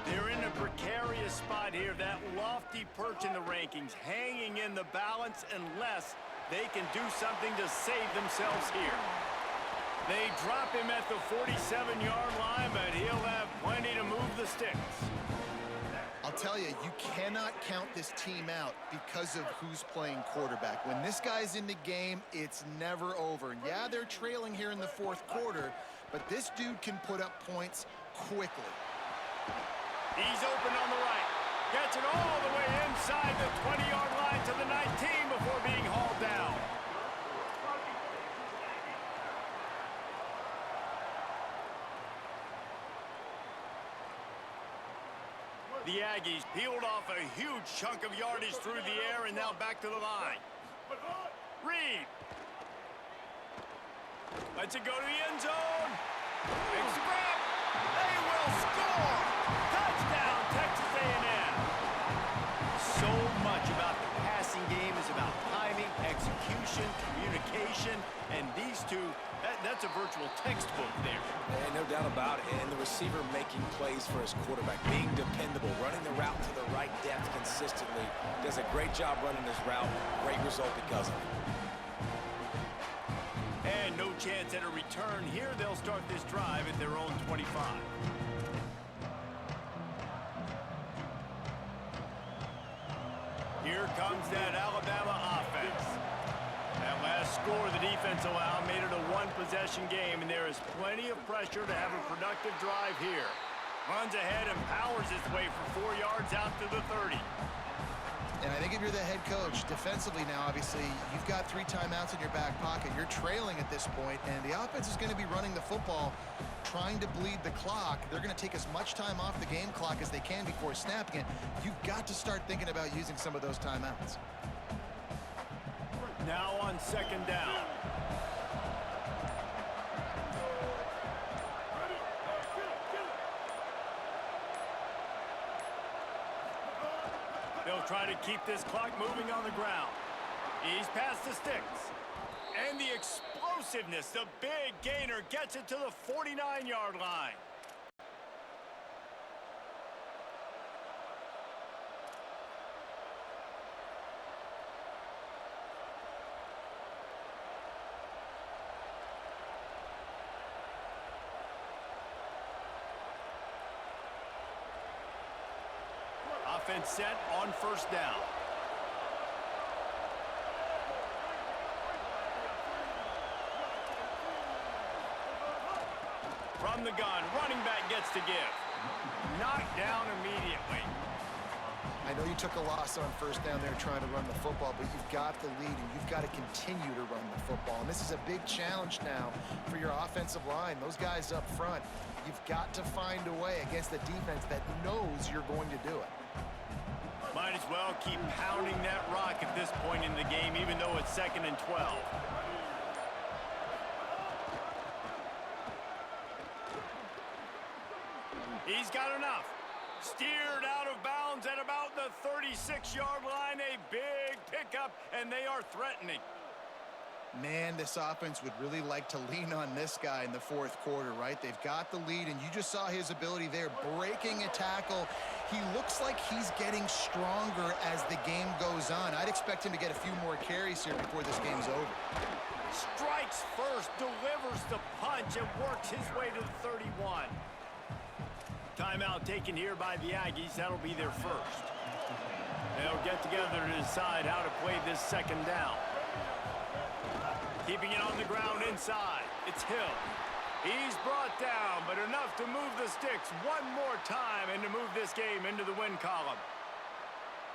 They're in a precarious spot here, that lofty perch in the rankings, hanging in the balance unless they can do something to save themselves here. They drop him at the 47-yard line, but he'll have plenty to move the sticks. I'll tell you, you cannot count this team out because of who's playing quarterback. When this guy's in the game, it's never over. And yeah, they're trailing here in the fourth quarter, but this dude can put up points quickly. He's open on the right. Gets it all the way inside the 20-yard line to the 19 before being hauled down. The Aggies peeled off a huge chunk of yardage through the air and now back to the line. Reed. Lets it go to the end zone. Big scrap. They will score. Touchdown, Texas A&M. So much about the passing game is about timing, execution, communication, and these two, that's a virtual textbook there. Yeah, no doubt about it. And the receiver making plays for his quarterback, being dependable, running the route to the right depth consistently. Does a great job running his route. Great result because of it. And no chance at a return here. They'll start this drive at their own 25. Here comes that Alabama offense. That last score the defense allowed made it a one-possession game, and there is plenty of pressure to have a productive drive here. Runs ahead and powers his way for 4 yards out to the 30. And I think if you're the head coach, defensively now, obviously, you've got 3 timeouts in your back pocket. You're trailing at this point, and the offense is going to be running the football, trying to bleed the clock. They're going to take as much time off the game clock as they can before snapping it. You've got to start thinking about using some of those timeouts. Now on second down. They'll try to keep this clock moving on the ground. He's past the sticks. And the explosiveness, the big gainer gets it to the 49-yard line. Offense set on first down. From the gun, running back gets to give. Knocked down immediately. I know you took a loss on first down there trying to run the football, but you've got the lead, and you've got to continue to run the football. And this is a big challenge now for your offensive line. Those guys up front, you've got to find a way against a defense that knows you're going to do it. Might as well keep pounding that rock at this point in the game, even though it's 2nd and 12. He's got enough. Steered out of bounds at about the 36-yard line. A big pickup, and they are threatening. Man, this offense would really like to lean on this guy in the fourth quarter, right? They've got the lead, and you just saw his ability there, breaking a tackle. He looks like he's getting stronger as the game goes on. I'd expect him to get a few more carries here before this game's over. Strikes first, delivers the punch, and works his way to the 31. Timeout taken here by the Aggies. That'll be their first. They'll get together to decide how to play this second down. Keeping it on the ground inside. It's Hill. He's brought down, but enough to move the sticks one more time and to move this game into the win column.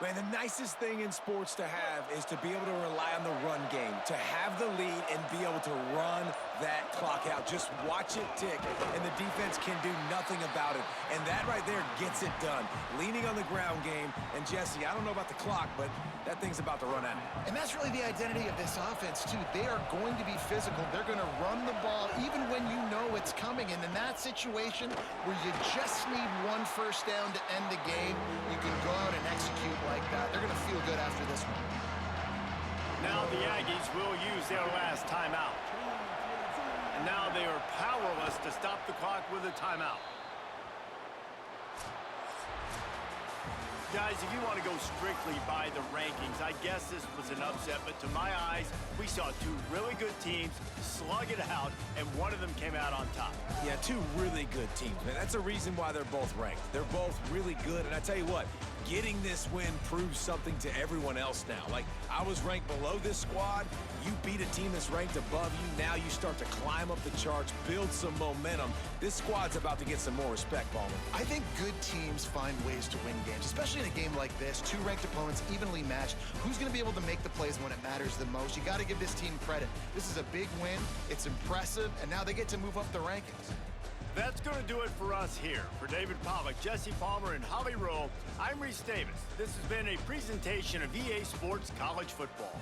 Man, the nicest thing in sports to have is to be able to rely on the run game, to have the lead and be able to run that clock out. Just watch it tick, and the defense can do nothing about it. And that right there gets it done. Leaning on the ground game, and Jesse, I don't know about the clock, but that thing's about to run out. And that's really the identity of this offense, too. They are going to be physical. They're going to run the ball even when you know it's coming. And in that situation where you just need one first down to end the game, you can go out and execute like that. They're going to feel good after this one. Now the Aggies will use their last timeout. And now they are powerless to stop the clock with a timeout. Guys, if you want to go strictly by the rankings, I guess this was an upset, but to my eyes, we saw two really good teams slug it out, and one of them came out on top. Yeah, two really good teams, man. That's a reason why they're both ranked. They're both really good, and I tell you what, getting this win proves something to everyone else now. Like, I was ranked below this squad. You beat a team that's ranked above you. Now you start to climb up the charts, build some momentum. This squad's about to get some more respect, Ballman. I think good teams find ways to win games, especially in a game like this. Two ranked opponents, evenly matched. Who's going to be able to make the plays when it matters the most? You got to give this team credit. This is a big win. It's impressive, and now they get to move up the rankings. That's going to do it for us here. For David Pollack, Jesse Palmer, and Holly Rowe, I'm Reese Davis. This has been a presentation of EA Sports College Football.